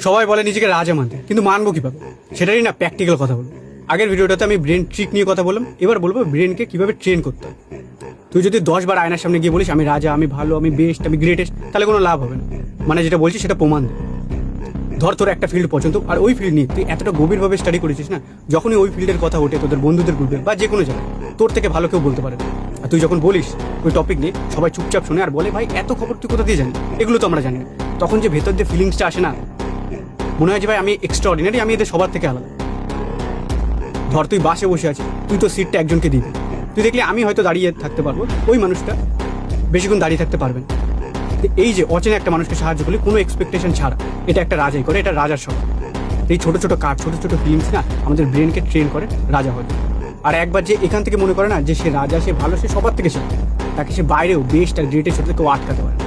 সবাই বলে নিজেকে রাজা মানতে, কিন্তু মানবো কিভাবে সেটারই না প্র্যাকটিক্যাল কথা বলবো। আগের ভিডিওটাতে আমি ব্রেন ট্রিক নিয়ে কথা বললাম, এবার বলবো ব্রেনকে কিভাবে ট্রেন করতে হয়। তুই যদি 10 বার আয়নার সামনে গিয়ে বলিস আমি রাজা, আমি ভালো, আমি বেস্ট, আমি গ্রেটেস্ট, তাহলে কোনো লাভ হবে না। মানে যেটা বলছিস সেটা প্রমাণ দে। ধর তোর একটা ফিল্ড পছন্দ, আর ওই ফিল্ড নিয়ে তুই এতটা গভীরভাবে স্টাডি করেছিস না, যখনই ওই ফিল্ডের কথা ওঠে তোদের বন্ধুদের গ্রুপে বা যে কোনো জায়গায়, তোর থেকে ভালো কেউ বলতে পারে না। আর তুই যখন বলিস ওই টপিক নিয়ে, সবাই চুপচাপ শুনে আর বলে ভাই এত খবর তুই কোথা দিয়ে জানি, এগুলো তো আমরা জানি না। তখন যে ভেতর দিয়ে ফিলিংসটা আসে না, মনে হয় যে ভাই আমি এক্সট্রা অর্ডিনারি, আমি এদের সবার থেকে আলাদা। ধর তুই বাসে বসে আছিস, তুই তো সিটটা একজনকে দিবি, তুই দেখলি আমি হয়তো দাঁড়িয়ে থাকতে পারবো, ওই মানুষটা বেশিক্ষণ দাঁড়িয়ে থাকতে পারবেন। এই যে অচেনা একটা মানুষকে সাহায্য করলে কোনো এক্সপেকটেশন ছাড়া, এটা একটা রাজাই করে, এটা রাজার স্বভাব। এই ছোট ছোট কাজ, ছোট ছোট ফিলিংস না আমাদের ব্রেনকে ট্রেন করে রাজা হতে। আর একবার যে এখান থেকে মনে করে না যে সে রাজা, সে ভালো, সে সবার থেকে সে, তাকে সে বাইরেও বেস্ট আর গ্রেটেস্ট হতে কেউ আটকাতে পারে না।